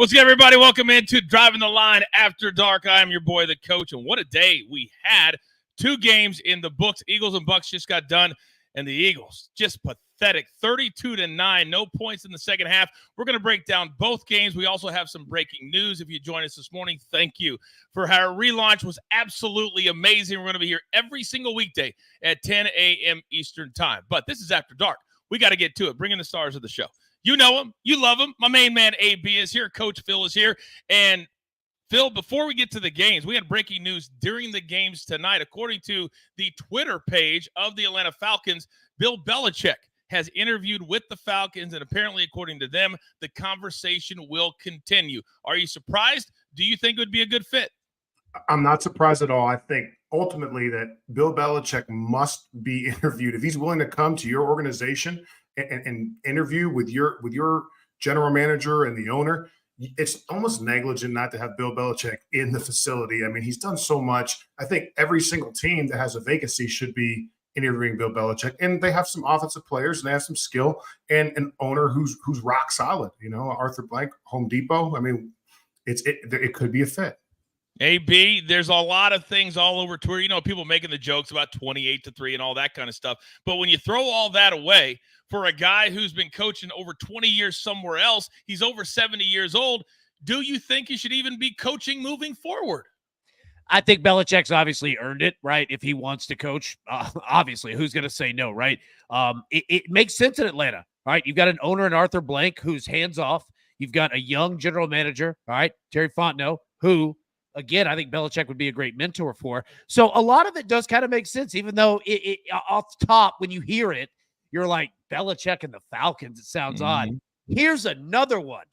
What's good, everybody? Welcome into Driving the Line After Dark. I am your boy, the coach, and what a day we had. 2 games in the books. Eagles and Bucs just got done, and the Eagles just pathetic. 32-9, no points in the second half. We're going to break down both games. We also have some breaking news. If you joined us this morning, thank you for our relaunch. Was absolutely amazing. We're going to be here every single weekday at 10 a.m. Eastern time. But this is After Dark. We got to get to it. Bring in the stars of the show. You know him. You love him. My main man, AB, is here. Coach Phil is here. And, Phil, before we get to the games, we had breaking news during the games tonight. According to the Twitter page of the Atlanta Falcons, Bill Belichick has interviewed with the Falcons, and apparently, according to them, the conversation will continue. Are you surprised? Do you think it would be a good fit? I'm not surprised at all. I think ultimately that Bill Belichick must be interviewed. If he's willing to come to your organization and interview with your general manager and the owner, it's almost negligent not to have Bill Belichick in the facility. I mean, he's done so much. I think every single team that has a vacancy should be interviewing Bill Belichick. And they have some offensive players and they have some skill and an owner who's rock solid. You know, Arthur Blank, Home Depot. I mean, it could be a fit. AB, there's a lot of things all over Twitter. You know, people making the jokes about 28-3 and all that kind of stuff. But when you throw all that away for a guy who's been coaching over 20 years somewhere else, he's over 70 years old. Do you think he should even be coaching moving forward? I think Belichick's obviously earned it, right? If he wants to coach, obviously, who's going to say no, right? It makes sense in Atlanta, right? You've got an owner in Arthur Blank who's hands off. You've got a young general manager, all right, Terry Fontenot, who, again, I think Belichick would be a great mentor for. So a lot of it does kind of make sense, even though it off the top, when you hear it, you're like, Belichick and the Falcons, it sounds odd. Here's another one.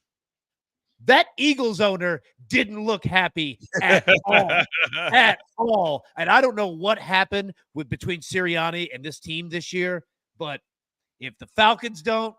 That Eagles owner didn't look happy at all, at all. And I don't know what happened between Sirianni and this team this year, but if the Falcons don't,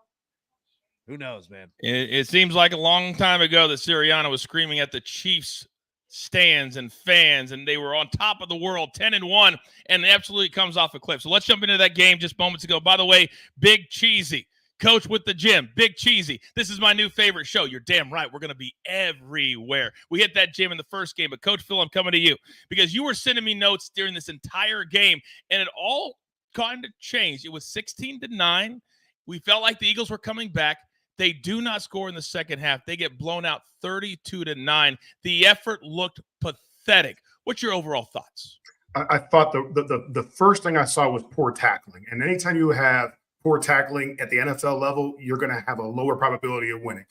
who knows, man? It seems like a long time ago that Sirianni was screaming at the Chiefs stands and fans, and they were on top of the world, 10-1, and it absolutely comes off a cliff. So let's jump into that game just moments ago. By the way, Big Cheesy, Coach with the gym, Big Cheesy. This is my new favorite show. You're damn right. We're going to be everywhere. We hit that gym in the first game, but Coach Phil, I'm coming to you because you were sending me notes during this entire game, and it all kind of changed. It was 16-9. We felt like the Eagles were coming back. They do not score in the second half. They get blown out 32-9. The effort looked pathetic. What's your overall thoughts? I thought the first thing I saw was poor tackling. And anytime you have poor tackling at the NFL level, you're going to have a lower probability of winning.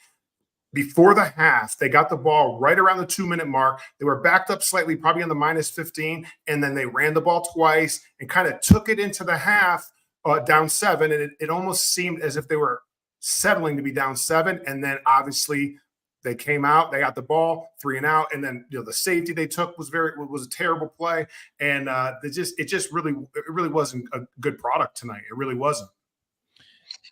Before the half, they got the ball right around the 2-minute mark. They were backed up slightly, probably on the -15, and then they ran the ball twice and kind of took it into the half down 7, and it almost seemed as if they were settling to be down 7, and then obviously they came out, they got the ball 3 and out, and then the safety they took was a terrible play, and it really wasn't a good product tonight. It really wasn't.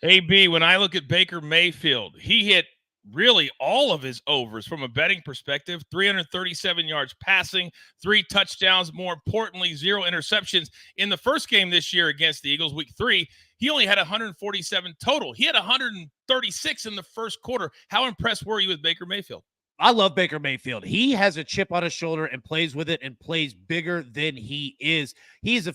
AB, when I look at Baker Mayfield, he hit really all of his overs from a betting perspective. 337 yards passing, 3 touchdowns, more importantly, 0 interceptions. In the first game this year against the Eagles, week 3, he only had 147 total. He had 136 in the first quarter. How impressed were you with Baker Mayfield? I love Baker Mayfield. He has a chip on his shoulder and plays with it and plays bigger than he is. He's a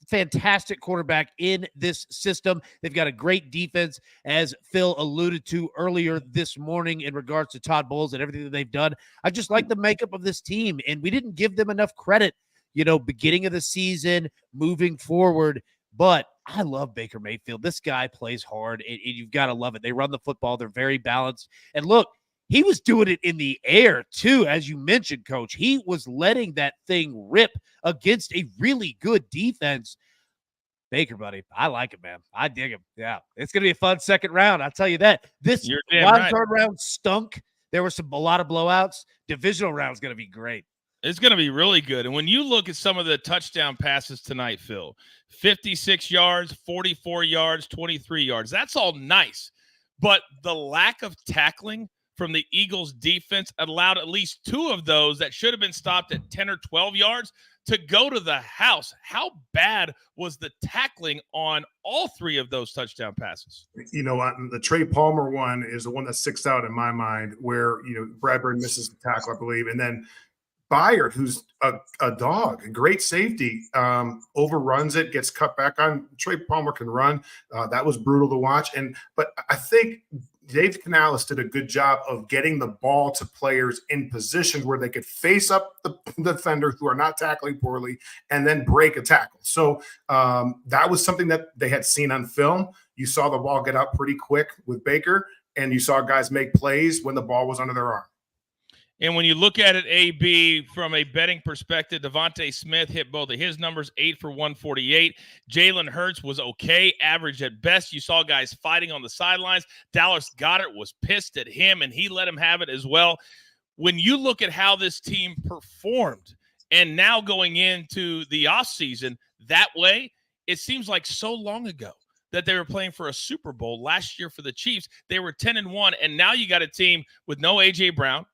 fantastic quarterback in this system. They've got a great defense, as Phil alluded to earlier this morning in regards to Todd Bowles and everything that they've done. I just like the makeup of this team, and we didn't give them enough credit, beginning of the season, moving forward. But I love Baker Mayfield. This guy plays hard, and you've got to love it. They run the football. They're very balanced. And look, he was doing it in the air, too, as you mentioned, Coach. He was letting that thing rip against a really good defense. Baker, buddy, I like it, man. I dig him. Yeah, it's going to be a fun second round. I'll tell you that. This wild card round stunk. There were a lot of blowouts. Divisional round is going to be great. It's going to be really good. And when you look at some of the touchdown passes tonight, Phil, 56 yards, 44 yards, 23 yards, that's all nice. But the lack of tackling from the Eagles defense allowed at least 2 of those that should have been stopped at 10 or 12 yards to go to the house. How bad was the tackling on all three of those touchdown passes? You know, the Trey Palmer one is the one that sticks out in my mind where, Bradbury misses the tackle, I believe. And then Byard, who's a dog, a great safety, overruns it, gets cut back on. Trey Palmer can run. That was brutal to watch. But I think Dave Canales did a good job of getting the ball to players in positions where they could face up the defender who are not tackling poorly and then break a tackle. So that was something that they had seen on film. You saw the ball get out pretty quick with Baker, and you saw guys make plays when the ball was under their arm. And when you look at it, AB, from a betting perspective, Devontae Smith hit both of his numbers, 8 for 148. Jalen Hurts was okay, average at best. You saw guys fighting on the sidelines. Dallas Goedert was pissed at him, and he let him have it as well. When you look at how this team performed, and now going into the offseason that way, it seems like so long ago that they were playing for a Super Bowl last year for the Chiefs. They were 10-1, and now you got a team with no A.J. Brown.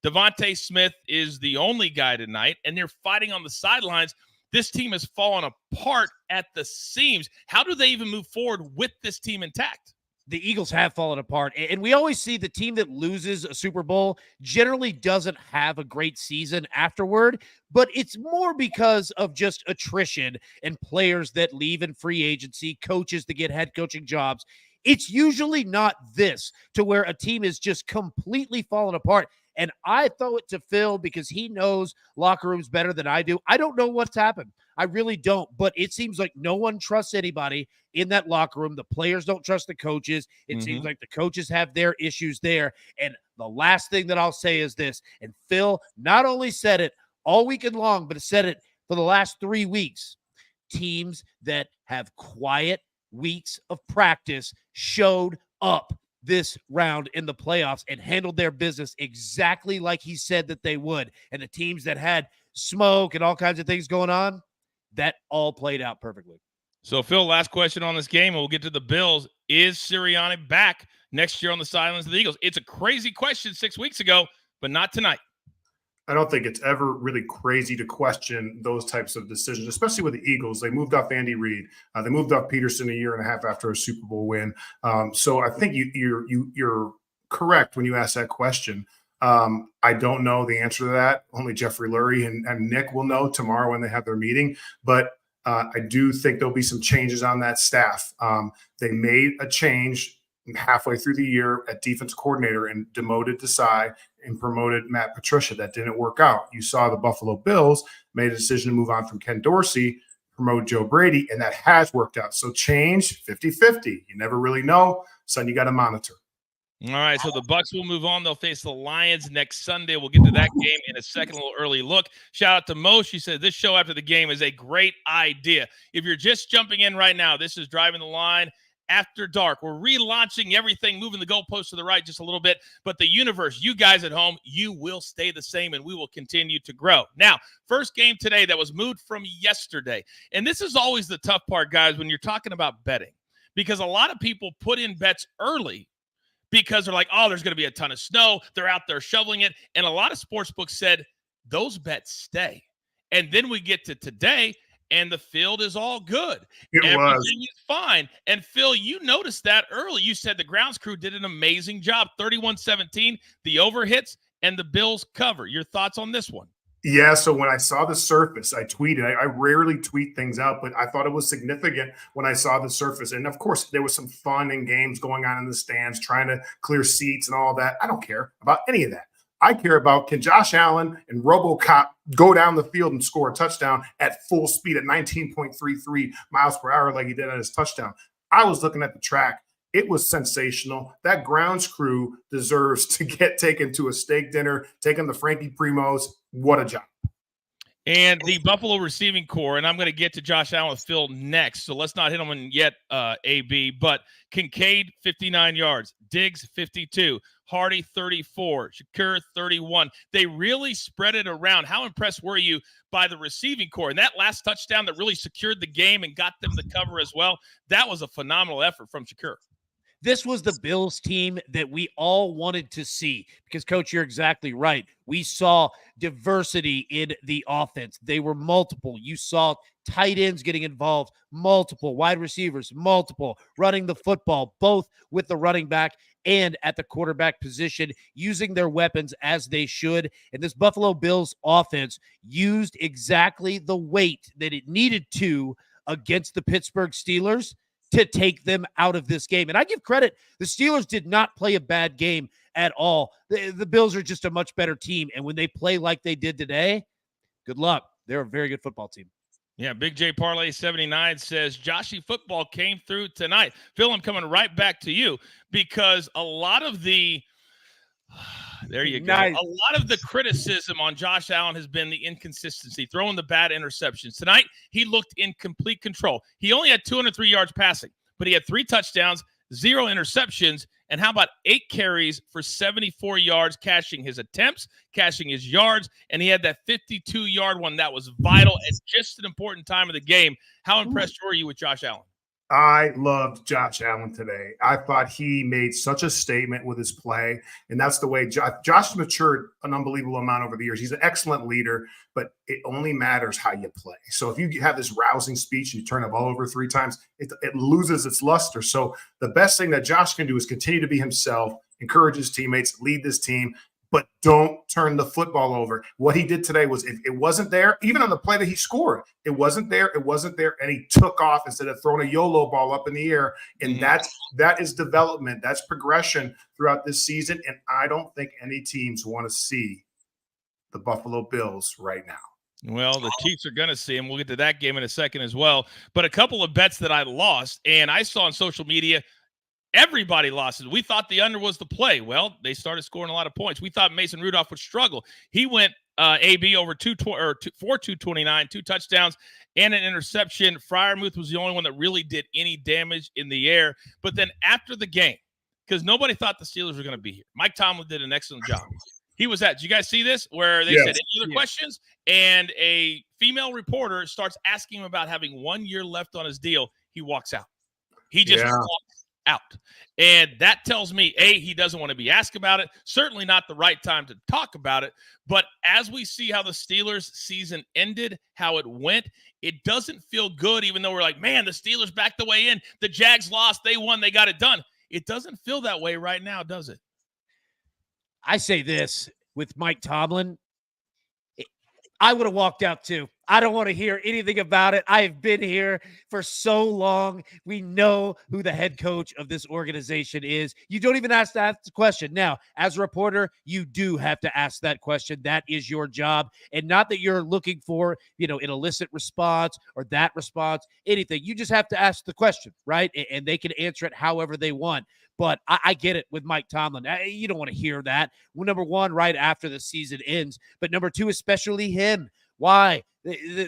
Devontae Smith is the only guy tonight, and they're fighting on the sidelines. This team has fallen apart at the seams. How do they even move forward with this team intact? The Eagles have fallen apart, and we always see the team that loses a Super Bowl generally doesn't have a great season afterward, but it's more because of just attrition and players that leave in free agency, coaches that get head coaching jobs. It's usually not this, to where a team is just completely fallen apart. And I throw it to Phil because he knows locker rooms better than I do. I don't know what's happened. I really don't. But it seems like no one trusts anybody in that locker room. The players don't trust the coaches. It seems like the coaches have their issues there. And the last thing that I'll say is this, and Phil not only said it all weekend long, but said it for the last 3 weeks. Teams that have quiet weeks of practice showed up this round in the playoffs and handled their business exactly like he said that they would. And the teams that had smoke and all kinds of things going on, that all played out perfectly. So, Phil, last question on this game, and we'll get to the Bills. Is Sirianni back next year on the sidelines of the Eagles? It's a crazy question 6 weeks ago, but not tonight. I don't think it's ever really crazy to question those types of decisions, especially with the Eagles. They moved off Andy Reid. They moved off Peterson a year and a half after a Super Bowl win. So I think you're correct when you ask that question. I don't know the answer to that. Only Jeffrey Lurie and Nick will know tomorrow when they have their meeting. But I do think there'll be some changes on that staff. They made a change halfway through the year at defense coordinator and demoted Desai and promoted Matt Patricia. That didn't work out. You saw the Buffalo Bills made a decision to move on from Ken Dorsey, promote Joe Brady, and that has worked out. So change 50-50. You never really know. Son, you got to monitor. All right, so the Bucs will move on. They'll face the Lions next Sunday. We'll get to that game in a second, a little early look. Shout out to Mo. She said this show after the game is a great idea. If you're just jumping in right now, this is Driving the Line After Dark. We're relaunching everything, moving the goalpost to the right just a little bit. But the universe, you guys at home, you will stay the same, and we will continue to grow. Now, first game today that was moved from yesterday. And this is always the tough part, guys, when you're talking about betting. Because a lot of people put in bets early because they're like, oh, there's going to be a ton of snow. They're out there shoveling it. And a lot of sports books said those bets stay. And then we get to today, and the field is all good. Everything is fine. And, Phil, you noticed that early. You said the grounds crew did an amazing job. 31-17, the overhits, and the Bills cover. Your thoughts on this one? Yeah, so when I saw the surface, I tweeted. I rarely tweet things out, but I thought it was significant when I saw the surface. And, of course, there was some fun and games going on in the stands, trying to clear seats and all that. I don't care about any of that. I care about, can Josh Allen and RoboCop go down the field and score a touchdown at full speed at 19.33 miles per hour like he did on his touchdown? I was looking at the track. It was sensational. That grounds crew deserves to get taken to a steak dinner, taking the Frankie Primos. What a job. And the Buffalo receiving core, and I'm going to get to Josh Allen with Phil next, so let's not hit him yet, AB. But Kincaid, 59 yards. Diggs, 52. Hardy, 34. Shakur, 31. They really spread it around. How impressed were you by the receiving core? And that last touchdown that really secured the game and got them the cover as well, that was a phenomenal effort from Shakur. This was the Bills team that we all wanted to see because, Coach, you're exactly right. We saw diversity in the offense. They were multiple. You saw tight ends getting involved, multiple wide receivers, multiple running the football, both with the running back and at the quarterback position, using their weapons as they should. And this Buffalo Bills offense used exactly the weight that it needed to against the Pittsburgh Steelers to take them out of this game. And I give credit, the Steelers did not play a bad game at all. The Bills are just a much better team. And when they play like they did today, good luck. They're a very good football team. Yeah, Big J Parlay 79 says Joshy football came through tonight. Phil, I'm coming right back to you because a lot of the there you go. Nice. A lot of the criticism on Josh Allen has been the inconsistency, throwing the bad interceptions. Tonight, he looked in complete control. He only had 203 yards passing, but he had 3 touchdowns, 0 interceptions, and how about 8 carries for 74 yards, cashing his attempts, cashing his yards, and he had that 52-yard one that was vital at just an important time of the game. How impressed were you with Josh Allen? I loved Josh Allen today. I thought he made such a statement with his play, and that's the way Josh matured an unbelievable amount over the years. He's an excellent leader, but it only matters how you play. So if you have this rousing speech and you turn the ball over 3 times, it loses its luster. So the best thing that Josh can do is continue to be himself, encourage his teammates, lead this team, but don't turn the football over. What he did today was, if it wasn't there, even on the play that he scored, it wasn't there, and he took off instead of throwing a YOLO ball up in the air. And that is development. That's progression throughout this season. And I don't think any teams want to see the Buffalo Bills right now. Well, the Chiefs are going to see him. We'll get to that game in a second as well. But a couple of bets that I lost, and I saw on social media, everybody lost it. We thought the under was the play. Well, they started scoring a lot of points. We thought Mason Rudolph would struggle. He went AB over 229, 2 touchdowns and an interception. Freiermuth was the only one that really did any damage in the air. But then after the game, because nobody thought the Steelers were going to be here, Mike Tomlin did an excellent job. He was at, did you guys see this? Where they said, any other questions? And a female reporter starts asking him about having 1 year left on his deal. He walks out. He just walks out. And that tells me, A, he doesn't want to be asked about it. Certainly not the right time to talk about it. But as we see how the Steelers season ended, how it went, it doesn't feel good, even though we're like, man, the Steelers backed the way in. The Jags lost. They won. They got it done. It doesn't feel that way right now, does it? I say this with Mike Tomlin. I would have walked out too. I don't want to hear anything about it. I have been here for so long. We know who the head coach of this organization is. You don't even have to ask the question. Now, as a reporter, you do have to ask that question. That is your job. And not that you're looking for, an illicit response or that response, anything. You just have to ask the question, right? And they can answer it however they want. But I get it with Mike Tomlin. You don't want to hear that. Well, number one, right after the season ends. But number two, especially him. Why?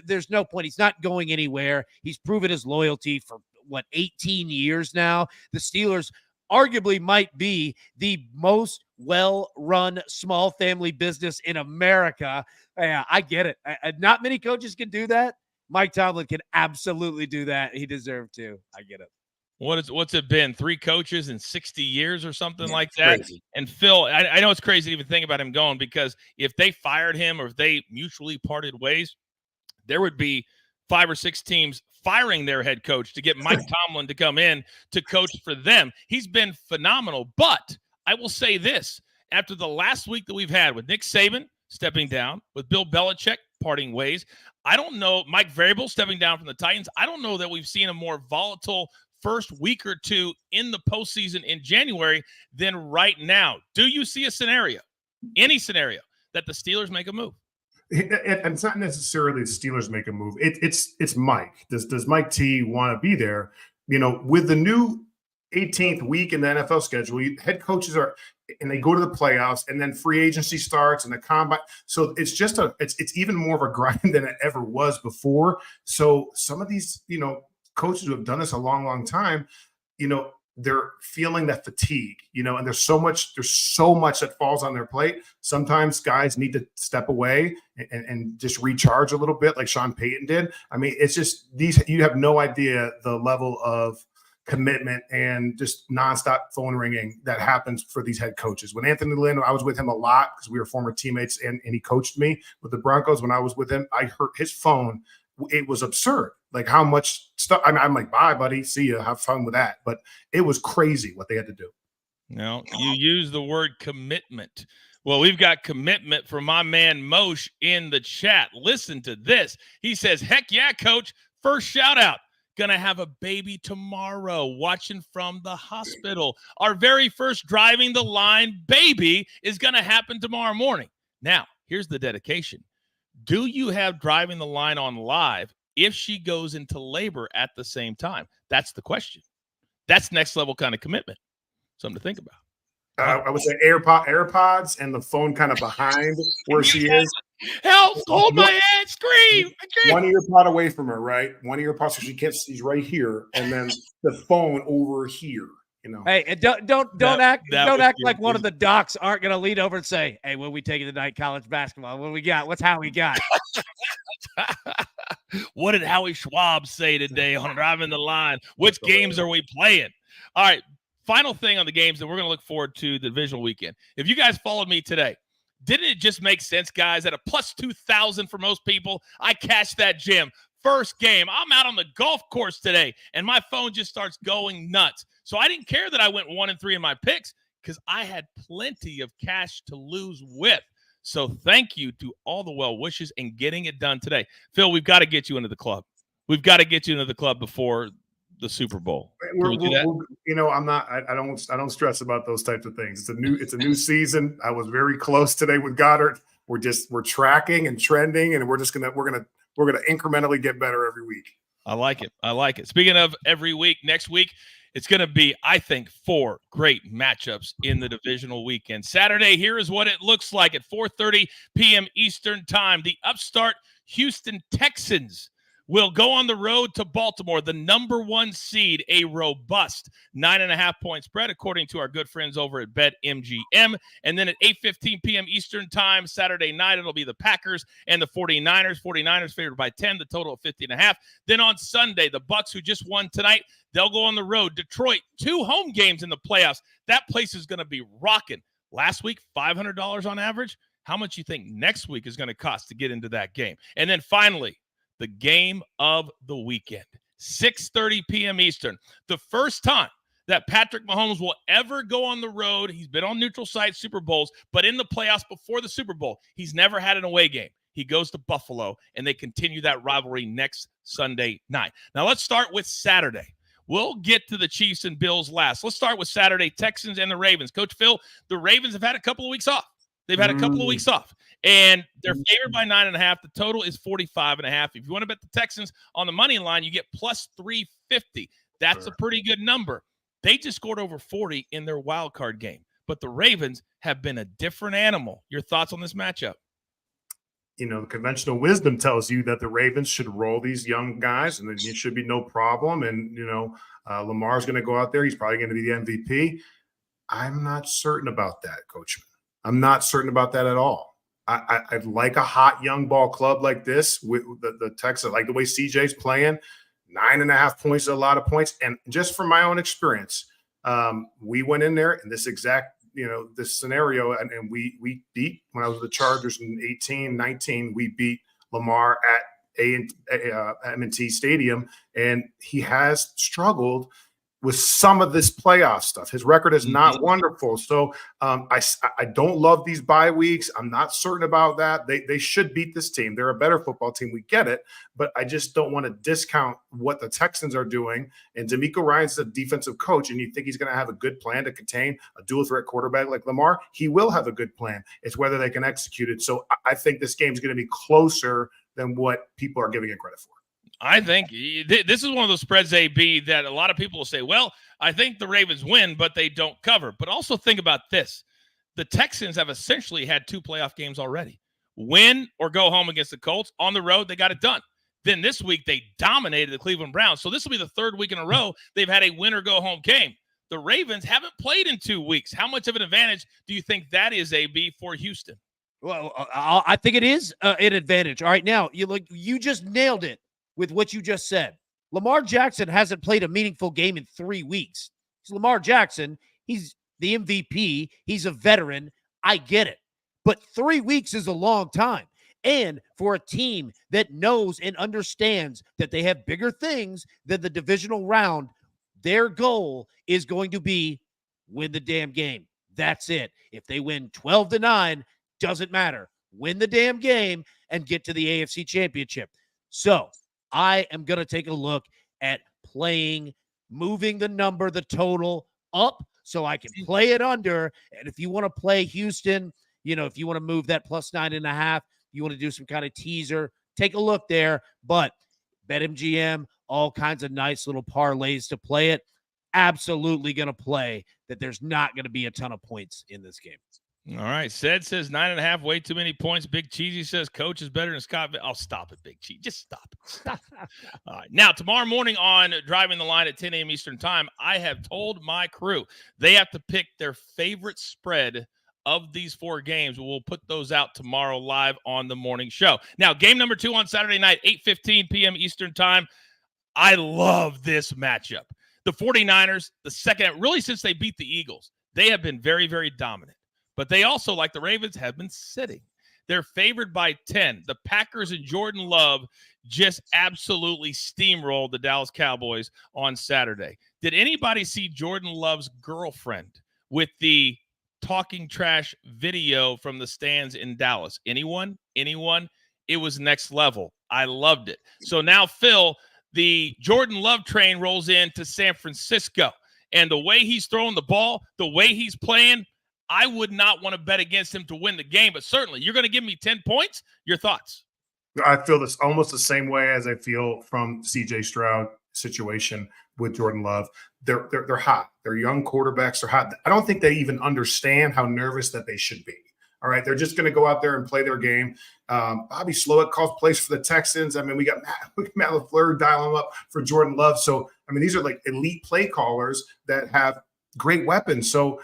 There's no point. He's not going anywhere. He's proven his loyalty for, 18 years now. The Steelers arguably might be the most well-run small family business in America. Yeah, I get it. Not many coaches can do that. Mike Tomlin can absolutely do that. He deserved to. I get it. What's it been? 3 coaches in 60 years or something like that? Crazy. And Phil, I know it's crazy to even think about him going, because if they fired him or if they mutually parted ways, there would be 5 or 6 teams firing their head coach to get Mike Tomlin to come in to coach for them. He's been phenomenal. But I will say this, after the last week that we've had with Nick Saban stepping down, with Bill Belichick parting ways, I don't know, Mike Vrabel stepping down from the Titans, I don't know that we've seen a more volatile first week or two in the postseason in January than right now. Do you see a scenario, any scenario, that the Steelers make a move? And it's not necessarily the Steelers make a move. It's Mike. Does Mike T want to be there? With the new 18th week in the NFL schedule, head coaches and they go to the playoffs, and then free agency starts and the combine. So it's just it's even more of a grind than it ever was before. So some of these, coaches who have done this a long, long time, they're feeling that fatigue, and there's so much that falls on their plate. Sometimes guys need to step away and just recharge a little bit, like Sean Payton did. I mean, it's just you have no idea the level of commitment and just nonstop phone ringing that happens for these head coaches. When Anthony Lynn, I was with him a lot because we were former teammates, and he coached me with the Broncos. When I was with him, I heard his phone. It was absurd, like how much stuff. I mean, I'm like, bye, buddy. See you. Have fun with that. But it was crazy what they had to do. Now, you use the word commitment. Well, we've got commitment from my man Moshe in the chat. Listen to this. He says, heck yeah, coach. First shout out. Gonna have a baby tomorrow, watching from the hospital. Our very first driving the line baby is gonna happen tomorrow morning. Now, here's the dedication. Do you have driving the line on live if she goes into labor at the same time? That's the question. That's next level kind of commitment. Something to think about. I would say AirPods and the phone kind of behind where she is. Help! Hold my hand! Scream! One ear pod away from her, right? One ear pod so she can't. She's right here, and then the phone over here. You know. Hey, and don't act like one of the docs aren't going to lean over and say, "Hey, when we taking tonight college basketball? What we got? What's how we got?" What did Howie Schwab say today on driving the line? Which games are we playing? All right. Final thing on the games that we're going to look forward to the divisional weekend. If you guys followed me today, didn't it just make sense, guys? At a plus 2,000 for most people, I cashed that gym. First game, I'm out on the golf course today, and my phone just starts going nuts. So I didn't care that I went 1-3 in my picks because I had plenty of cash to lose with. So thank you to all the well wishes and getting it done today. Phil, we've got to get you into the club. We've got to get you into the club before the Super Bowl. I'm not. I don't stress about those types of things. It's a new season. I was very close today with Goddard. We're tracking and trending, and we're gonna incrementally get better every week. I like it. Speaking of every week, next week it's going to be, I think, 4 great matchups in the divisional weekend. Saturday, here is what it looks like at 4:30 p.m. Eastern time. The upstart Houston Texans will go on the road to Baltimore, the number 1 seed, a robust 9.5-point spread, according to our good friends over at BetMGM. And then at 8:15 p.m. Eastern time, Saturday night, it'll be the Packers and the 49ers. 49ers favored by 10, the total of 50.5. Then on Sunday, the Bucs, who just won tonight, they'll go on the road. Detroit, 2 home games in the playoffs. That place is going to be rocking. Last week, $500 on average. How much you think next week is going to cost to get into that game? And then finally, the game of the weekend, 6:30 p.m. Eastern. The first time that Patrick Mahomes will ever go on the road. He's been on neutral site Super Bowls, but in the playoffs before the Super Bowl, he's never had an away game. He goes to Buffalo, and they continue that rivalry next Sunday night. Now, let's start with Saturday. We'll get to the Chiefs and Bills last. Let's start with Saturday, Texans and the Ravens. Coach Phil, the Ravens have had a couple of weeks off. They've had a couple of weeks off, and they're favored by 9.5. The total is 45.5. If you want to bet the Texans on the money line, you get plus 350. That's a pretty good number. They just scored over 40 in their wild card game, but the Ravens have been a different animal. Your thoughts on this matchup? Conventional wisdom tells you that the Ravens should roll these young guys, and it should be no problem. And, Lamar's going to go out there. He's probably going to be the MVP. I'm not certain about that, Coach. I'm not certain about that at all. I'd like a hot young ball club like this with the Texans. I like the way CJ's playing. 9.5 points is a lot of points. And just from my own experience, we went in there in this exact, this scenario, and we beat, when I was with the Chargers in 18-19, we beat Lamar at M&T Stadium, and he has struggled with some of this playoff stuff. His record is not wonderful. So I don't love these bye weeks. I'm not certain about that. They should beat this team. They're a better football team. We get it. But I just don't want to discount what the Texans are doing. And DeMeco Ryans is a defensive coach, and you think he's going to have a good plan to contain a dual threat quarterback like Lamar. He will have a good plan. It's whether they can execute it. So I think this game is going to be closer than what people are giving it credit for. I think this is one of those spreads, AB, that a lot of people will say, well, I think the Ravens win, but they don't cover. But also think about this. The Texans have essentially had 2 playoff games already. Win or go home against the Colts. On the road, they got it done. Then this week, they dominated the Cleveland Browns. So this will be the 3rd week in a row they've had a win or go home game. The Ravens haven't played in 2 weeks. How much of an advantage do you think that is, AB, for Houston? Well, I think it is an advantage. All right, now, you just nailed it with what you just said. Lamar Jackson hasn't played a meaningful game in 3 weeks. It's Lamar Jackson. He's the MVP. He's a veteran. I get it. But 3 weeks is a long time. And for a team that knows and understands that they have bigger things than the divisional round, their goal is going to be win the damn game. That's it. If they win 12-9, doesn't matter. Win the damn game and get to the AFC Championship. So I am going to take a look at moving the number, the total up so I can play it under. And if you want to play Houston, if you want to move that plus 9.5, you want to do some kind of teaser, take a look there. But BetMGM, all kinds of nice little parlays to play it. Absolutely going to play that there's not going to be a ton of points in this game. All right. Says 9.5, way too many points. Big Cheesy says Coach is better than Scott. Oh, stop it, Big Cheesy. Just stop it. Stop it. All right. Now, tomorrow morning on Driving the Line at 10 a.m. Eastern Time, I have told my crew they have to pick their favorite spread of these 4 games. We'll put those out tomorrow live on the morning show. Now, game number 2 on Saturday night, 8:15 p.m. Eastern Time. I love this matchup. The 49ers, the second, really since they beat the Eagles, they have been very, very dominant. But they also, like the Ravens, have been sitting. They're favored by 10. The Packers and Jordan Love just absolutely steamrolled the Dallas Cowboys on Saturday. Did anybody see Jordan Love's girlfriend with the talking trash video from the stands in Dallas? Anyone? It was next level. I loved it. So now, Phil, the Jordan Love train rolls into San Francisco. And the way he's throwing the ball, the way he's playing, I would not want to bet against him to win the game, but certainly you're going to give me 10 points. Your thoughts? I feel this almost the same way as I feel from CJ Stroud situation with Jordan Love. They're hot. They're young quarterbacks. They're hot. I don't think they even understand how nervous that they should be. All right. They're just going to go out there and play their game. Bobby Slowick calls plays for the Texans. I mean, we got Matt LaFleur dialing them up for Jordan Love. So, I mean, these are like elite play callers that have great weapons. So,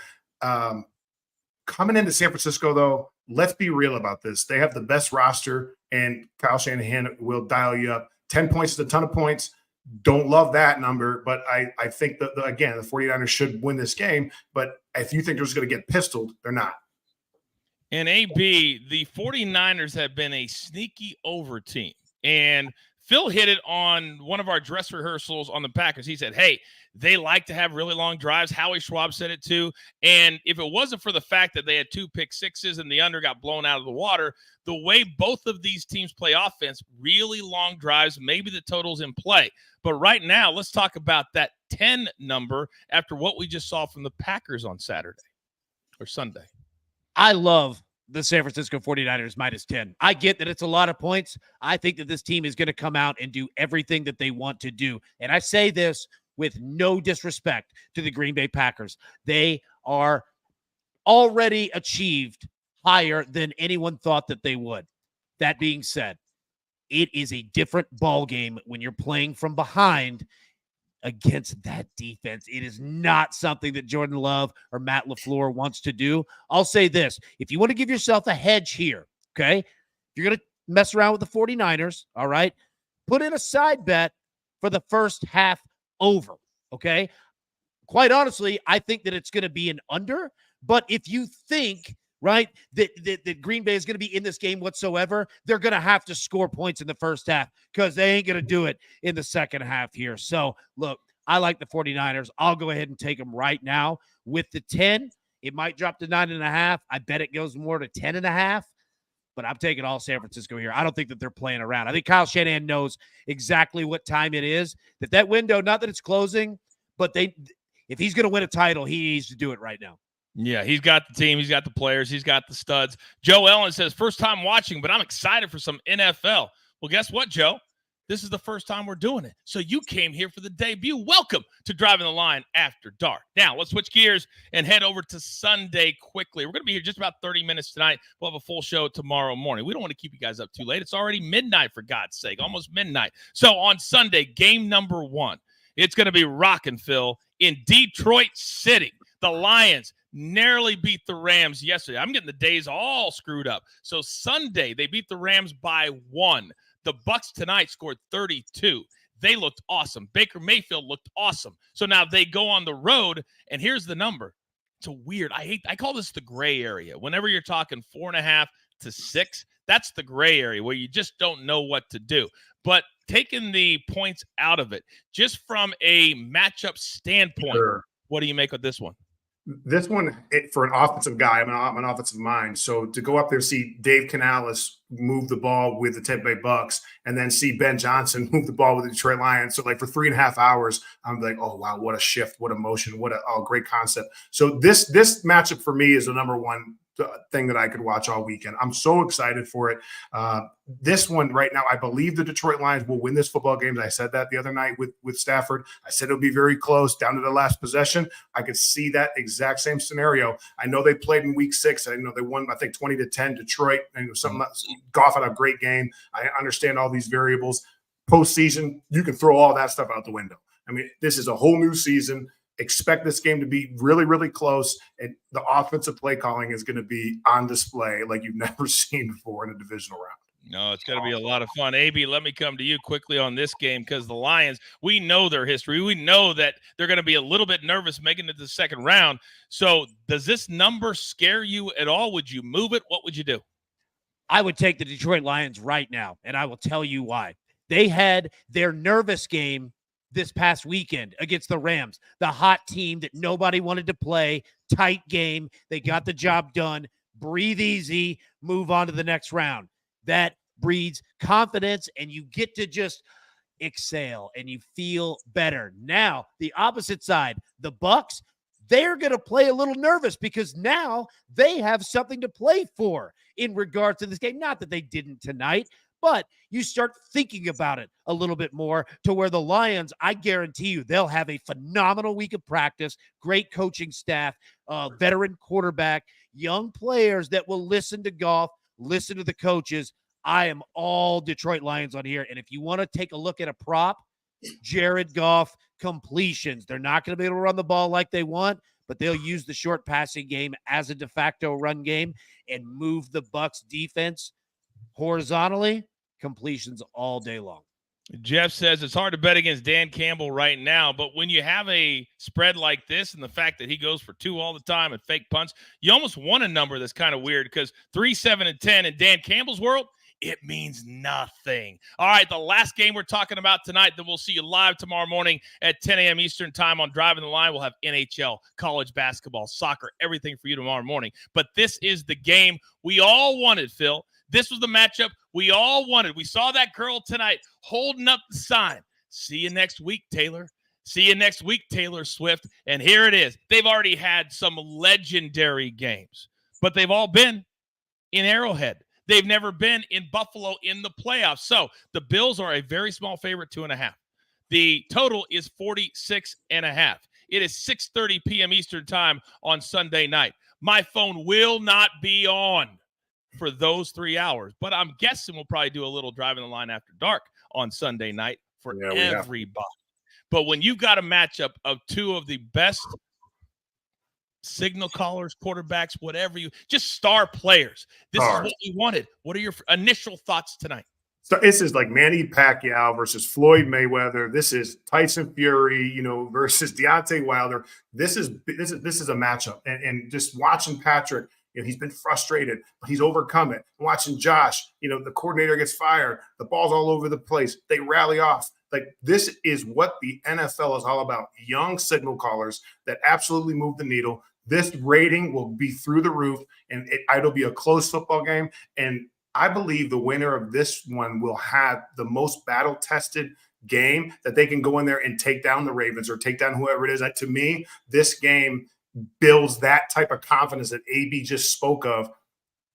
coming into San Francisco, though, let's be real about this. They have the best roster, and Kyle Shanahan will dial you up. 10 points is a ton of points. Don't love that number, but I think that, again, the 49ers should win this game. But if you think they're just going to get pistoled, they're not. And AB, the 49ers have been a sneaky over team. And Phil hit it on one of our dress rehearsals on the Packers. He said, hey, they like to have really long drives. Howie Schwab said it too. And if it wasn't for the fact that they had 2 pick sixes and the under got blown out of the water, the way both of these teams play offense, really long drives, maybe the total's in play. But right now, let's talk about that 10 number after what we just saw from the Packers on Saturday or Sunday. I love the San Francisco 49ers minus 10. I get that it's a lot of points. I think that this team is going to come out and do everything that they want to do. And I say this with no disrespect to the Green Bay Packers. They are already achieved higher than anyone thought that they would. That being said, it is a different ball game when you're playing from behind against that defense. It is not something that Jordan Love or Matt LaFleur wants to do. I'll say this. If you want to give yourself a hedge here, okay, if you're going to mess around with the 49ers, all right, put in a side bet for the first half over, okay? Quite honestly, I think that it's going to be an under, but if you think, right, that Green Bay is going to be in this game whatsoever, they're going to have to score points in the first half because they ain't going to do it in the second half here. So, look, I like the 49ers. I'll go ahead and take them right now. With the 10, it might drop to 9.5. I bet it goes more to 10.5, but I'm taking all San Francisco here. I don't think that they're playing around. I think Kyle Shanahan knows exactly what time it is, that window, not that it's closing, but if he's going to win a title, he needs to do it right now. Yeah, he's got the team. He's got the players. He's got the studs. Joe Ellen says, first time watching, but I'm excited for some NFL. Well, guess what, Joe? This is the first time we're doing it. So you came here for the debut. Welcome to Driving the Line After Dark. Now, let's switch gears and head over to Sunday quickly. We're going to be here just about 30 minutes tonight. We'll have a full show tomorrow morning. We don't want to keep you guys up too late. It's already midnight, for God's sake, almost midnight. So on Sunday, game number 1, it's going to be rockin', Phil, in Detroit City. The Lions narrowly beat the Rams yesterday. I'm getting the days all screwed up. So Sunday, they beat the Rams by 1. The Bucs tonight scored 32. They looked awesome. Baker Mayfield looked awesome. So now they go on the road, and here's the number. It's a weird. I call this the gray area. Whenever you're talking 4.5 to 6, that's the gray area where you just don't know what to do. But taking the points out of it, just from a matchup standpoint, what do you make of this one? This one, for an offensive guy, I'm an offensive mind. So to go up there, see Dave Canales move the ball with the Tampa Bay Bucs, and then see Ben Johnson move the ball with the Detroit Lions. So like for 3.5 hours, I'm like, oh wow, what a shift, what emotion, what a great concept. So this matchup for me is the number one thing that I could watch all weekend. I'm so excited for it. This one right now, I believe the Detroit Lions will win this football game. I said that the other night with Stafford. I said it'll be very close down to the last possession. I could see that exact same scenario. I know they played in week 6. I know they won, I think 20-10 Detroit, and something. Goff had a great game. I understand all these variables. Postseason, you can throw all that stuff out the window. I mean, this is a whole new season. Expect this game to be really, really close, and the offensive play calling is going to be on display like you've never seen before in a divisional round. No, it's going to be a lot of fun. AB, let me come to you quickly on this game because the Lions, we know their history. We know that they're going to be a little bit nervous making it to the second round. So does this number scare you at all? Would you move it? What would you do? I would take the Detroit Lions right now, and I will tell you why. They had their nervous game this past weekend against the Rams, the hot team that nobody wanted to play, tight game. They got the job done. Breathe easy, move on to the next round. That breeds confidence, and you get to just exhale, and you feel better. Now, the opposite side, the Bucs, they're going to play a little nervous because now they have something to play for in regards to this game. Not that they didn't tonight, but you start thinking about it a little bit more to where the Lions, I guarantee you, they'll have a phenomenal week of practice, great coaching staff, veteran quarterback, young players that will listen to Goff, listen to the coaches. I am all Detroit Lions on here. And if you want to take a look at a prop, Jared Goff completions. They're not going to be able to run the ball like they want, but they'll use the short passing game as a de facto run game and move the Bucs defense horizontally. Completions all day long. Jeff says it's hard to bet against Dan Campbell right now, but when you have a spread like this and the fact that he goes for 2 all the time and fake punts, you almost want a number that's kind of weird because 3, 7, and 10 in Dan Campbell's world, it means nothing. All right, the last game we're talking about tonight that we'll see you live tomorrow morning at 10 a.m. Eastern time on Driving the Line. We'll have NHL, college basketball, soccer, everything for you tomorrow morning. But this is the game we all wanted, Phil. This was the matchup we all wanted. We saw that girl tonight holding up the sign. See you next week, Taylor. See you next week, Taylor Swift. And here it is. They've already had some legendary games, but they've all been in Arrowhead. They've never been in Buffalo in the playoffs. So the Bills are a very small favorite, 2.5. The total is 46.5. It is 6:30 p.m. Eastern time on Sunday night. My phone will not be on for those 3 hours, but I'm guessing we'll probably do a little Driving the Line after dark on Sunday night for everybody. But when you've got a matchup of 2 of the best signal callers, quarterbacks, whatever just star players, this is what we wanted. What are your initial thoughts tonight? So this is like Manny Pacquiao versus Floyd Mayweather. This is Tyson Fury, versus Deontay Wilder. This is a matchup, and just watching Patrick. He's been frustrated, but he's overcome it. Watching Josh, the coordinator gets fired. The ball's all over the place. They rally off. Like, this is what the NFL is all about. Young signal callers that absolutely move the needle. This rating will be through the roof, and it'll be a close football game. And I believe the winner of this one will have the most battle-tested game that they can go in there and take down the Ravens or take down whoever it is. To me, this game builds that type of confidence that AB just spoke of.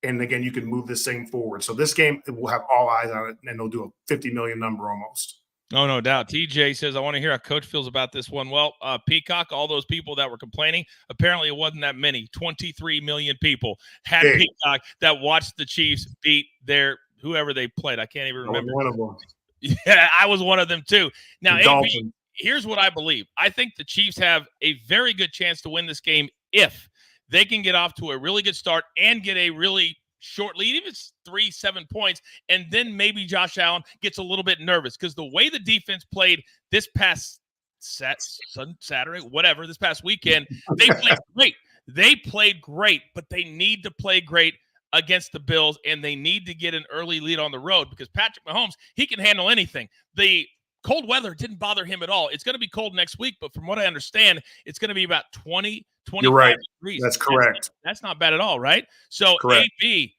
And again, you can move this thing forward. So this game will have all eyes on it, and they'll do a 50 million number almost. Oh, no doubt. TJ says, I want to hear how Coach feels about this one. Well, Peacock, all those people that were complaining, apparently it wasn't that many. 23 million people had Peacock that watched the Chiefs beat their whoever they played. I can't even remember. One of them. Yeah, I was one of them too. Now, AB, here's what I believe. I think the Chiefs have a very good chance to win this game if they can get off to a really good start and get a really short lead, even if it's 3-7 points, and then maybe Josh Allen gets a little bit nervous because the way the defense played this past Saturday, whatever, this past weekend, they played great. They played great, but they need to play great against the Bills, and they need to get an early lead on the road because Patrick Mahomes, he can handle anything. The cold weather didn't bother him at all. It's going to be cold next week, but from what I understand, it's going to be about 20, 25 degrees. That's correct. That's not bad at all, right? So, Correct. AB,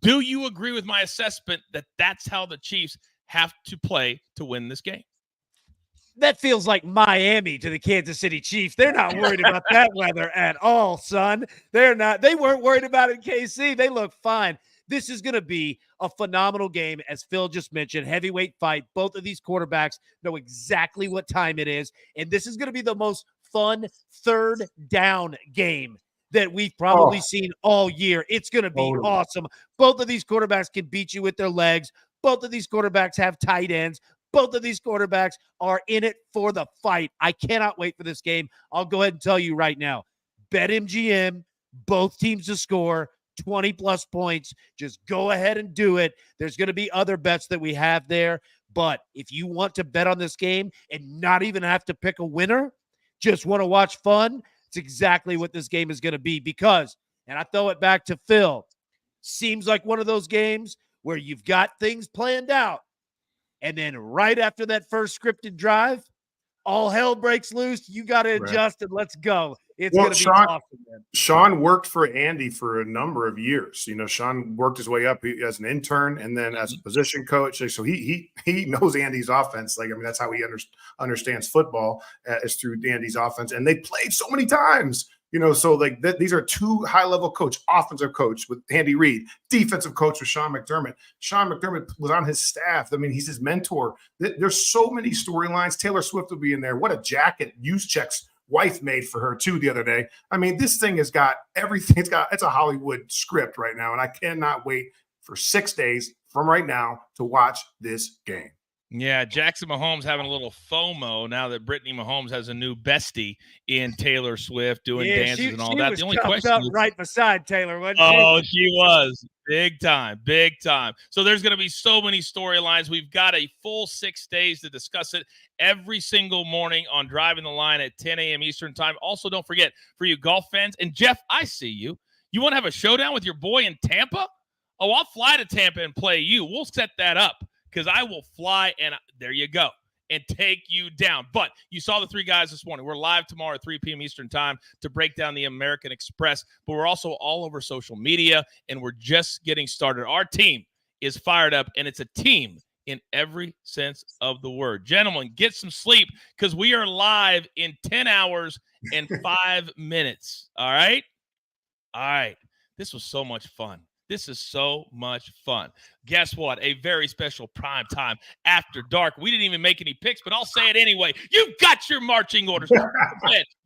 do you agree with my assessment that that's how the Chiefs have to play to win this game? That feels like Miami to the Kansas City Chiefs. They're not worried about that weather at all, son. They're not. They weren't worried about it in KC. They look fine. This is going to be a phenomenal game, as Phil just mentioned. Heavyweight fight. Both of these quarterbacks know exactly what time it is, and this is going to be the most fun third down game that we've probably seen all year. It's going to be awesome. Both of these quarterbacks can beat you with their legs. Both of these quarterbacks have tight ends. Both of these quarterbacks are in it for the fight. I cannot wait for this game. I'll go ahead and tell you right now. Bet MGM, both teams to score 20-plus points. Just go ahead and do it. There's going to be other bets that we have there. But if you want to bet on this game and not even have to pick a winner, just want to watch fun, it's exactly what this game is going to be because, and I throw it back to Phil, seems like one of those games where you've got things planned out. And then right after that first scripted drive, all hell breaks loose. You got to adjust and let's go. It's going to be awesome, man. Sean worked for Andy for a number of years. You know, Sean worked his way up as an intern and then as a position coach. So he knows Andy's offense. Like, I mean, that's how he understands football is through Andy's offense. And they played so many times. You know, so like these are two high-level coach, offensive coach with Andy Reid, defensive coach with Sean McDermott. Sean McDermott was on his staff. I mean, he's his mentor. There's so many storylines. Taylor Swift will be in there. What a jacket Juszczyk's wife made for her too the other day. I mean, this thing has got everything. It's a Hollywood script right now, and I cannot wait for 6 days from right now to watch this game. Yeah, Jackson Mahomes having a little FOMO now that Brittany Mahomes has a new bestie in Taylor Swift doing dances and all that. The only question is right beside Taylor, wasn't she? Oh, she was. Big time, big time. So there's going to be so many storylines. We've got a full 6 days to discuss it every single morning on Driving the Line at 10 a.m. Eastern time. Also, don't forget, for you golf fans, and Jeff, I see you. You want to have a showdown with your boy in Tampa? Oh, I'll fly to Tampa and play you. We'll set that up. Because I will fly, and there you go, and take you down. But you saw the three guys this morning. We're live tomorrow at 3 p.m. Eastern time to break down the American Express. But we're also all over social media, and we're just getting started. Our team is fired up, and it's a team in every sense of the word. Gentlemen, get some sleep because we are live in 10 hours and 5 minutes. All right? All right. This was so much fun. This is so much fun. Guess what? A very special prime time after dark. We didn't even make any picks, but I'll say it anyway. You've got your marching orders.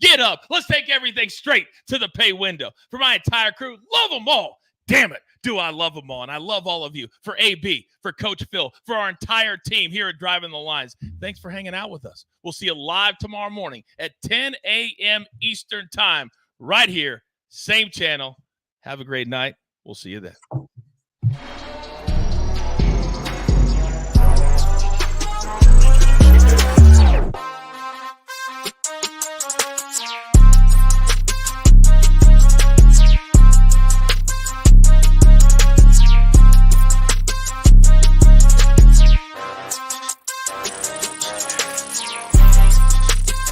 Get up. Let's take everything straight to the pay window. For my entire crew, love them all. Damn it. Do I love them all? And I love all of you. For AB, for Coach Phil, for our entire team here at Driving the Lines. Thanks for hanging out with us. We'll see you live tomorrow morning at 10 a.m. Eastern time right here. Same channel. Have a great night. We'll see you then.